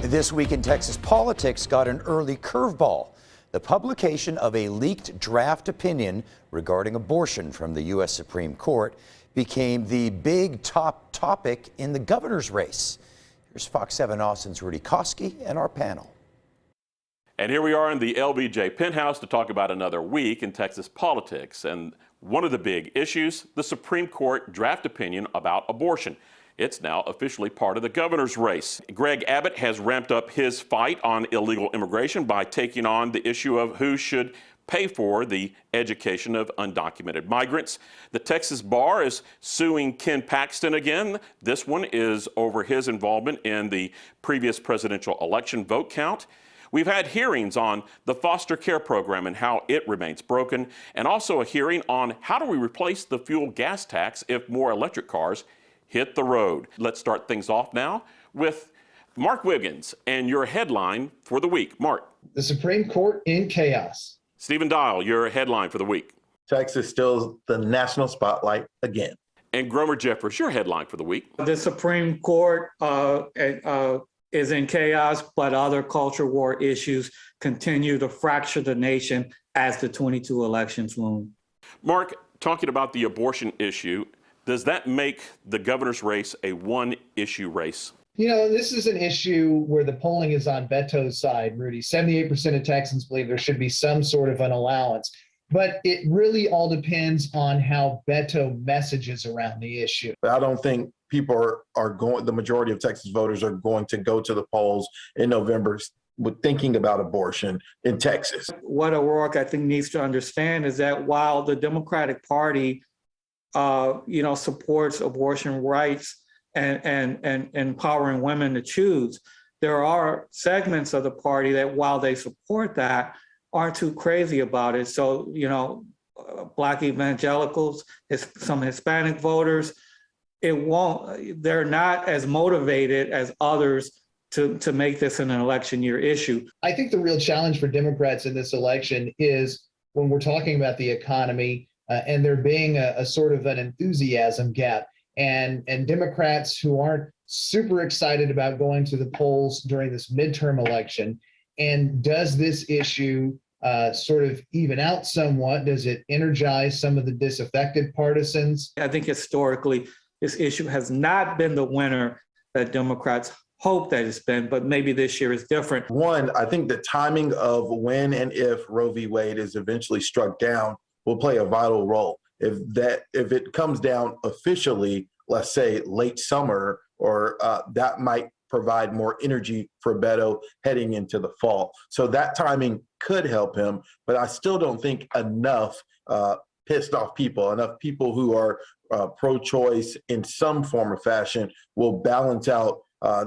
This week in Texas politics got an early curveball. The publication of a leaked draft opinion regarding abortion from the U.S. Supreme Court became the big top topic in the governor's race. Here's Fox 7 Austin's Rudy Koski and our panel. And here we are in the LBJ penthouse to talk about another week in Texas politics. And one of the big issues, the Supreme Court draft opinion about abortion. It's now officially part of the governor's race. Greg Abbott has ramped up his fight on illegal immigration by taking on the issue of who should pay for the education of undocumented migrants. The Texas bar is suing Ken Paxton again. This one is over his involvement in the previous presidential election vote count. We've had hearings on the foster care program and how it remains broken, and also a hearing on how do we replace the fuel gas tax if more electric cars hit the road. Let's start things off now with Mark Wiggins and your headline for the week. Mark. The Supreme Court in chaos. Stephen Dial, your headline for the week. Texas still the national spotlight again. And Gromer Jeffers, your headline for the week. The Supreme Court is in chaos, but other culture war issues continue to fracture the nation as the 22 elections loom. Mark, talking about the abortion issue, does that make the governor's race a one-issue race? You know, this is an issue where the polling is on Beto's side, Rudy. 78% of Texans believe there should be some sort of an allowance. But it really all depends on how Beto messages around the issue. I don't think people are going, the majority of Texas voters are going to go to the polls in November with thinking about abortion in Texas. What O'Rourke, I think, needs to understand is that while the Democratic Party supports abortion rights and empowering women to choose, there are segments of the party that, while they support that, aren't too crazy about it. So, Black evangelicals, some Hispanic voters, they're not as motivated as others to make this an election year issue. I think the real challenge for Democrats in this election is when we're talking about the economy and there being a sort of an enthusiasm gap, and Democrats who aren't super excited about going to the polls during this midterm election. And does this issue sort of even out somewhat? Does it energize some of the disaffected partisans? I think historically, this issue has not been the winner that Democrats hope that it's been, but maybe this year is different. One, I think the timing of when and if Roe v. Wade is eventually struck down will play a vital role. If it comes down officially, let's say late summer, or that might provide more energy for Beto heading into the fall. So that timing could help him, but I still don't think enough pissed off people, enough people who are pro-choice in some form or fashion will balance out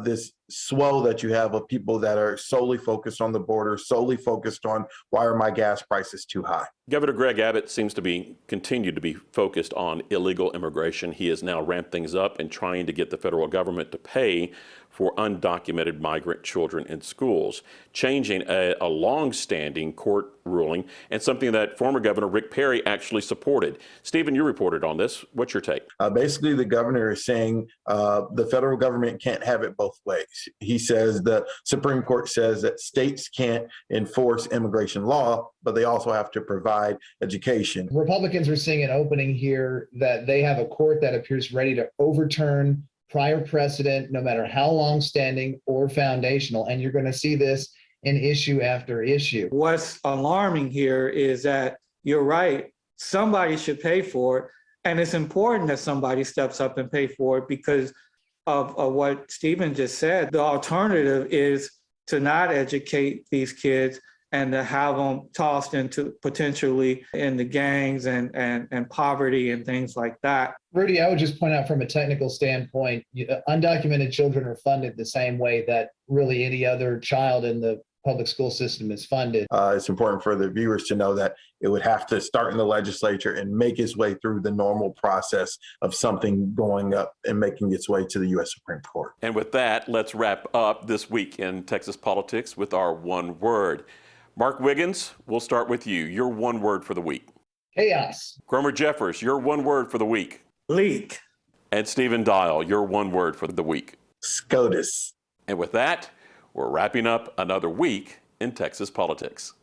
this swell that you have of people that are solely focused on the border, solely focused on why are my gas prices too high. Governor Greg Abbott seems to continue to be focused on illegal immigration. He has now ramped things up and trying to get the federal government to pay for undocumented migrant children in schools, changing a long-standing court ruling and something that former Governor Rick Perry actually supported. Stephen, you reported on this. What's your take? Basically, the governor is saying the federal government can't have it both ways. He says the Supreme Court says that states can't enforce immigration law, but they also have to provide education. Republicans are seeing an opening here that they have a court that appears ready to overturn prior precedent, no matter how long-standing or foundational. And you're going to see this in issue after issue. What's alarming here is that you're right, somebody should pay for it. And it's important that somebody steps up and pay for it because of what Stephen just said. The alternative is to not educate these kids and to have them tossed into potentially in the gangs and poverty and things like that. Rudy, I would just point out from a technical standpoint, undocumented children are funded the same way that really any other child in the public school system is funded. It's important for the viewers to know that it would have to start in the legislature and make its way through the normal process of something going up and making its way to the U.S. Supreme Court. And with that, let's wrap up this week in Texas politics with our one word. Mark Wiggins, we'll start with you. Your one word for the week. Chaos. Gromer Jeffers, your one word for the week. Leak. And Stephen Dial, your one word for the week. SCOTUS. And with that, We're wrapping up another week in Texas politics.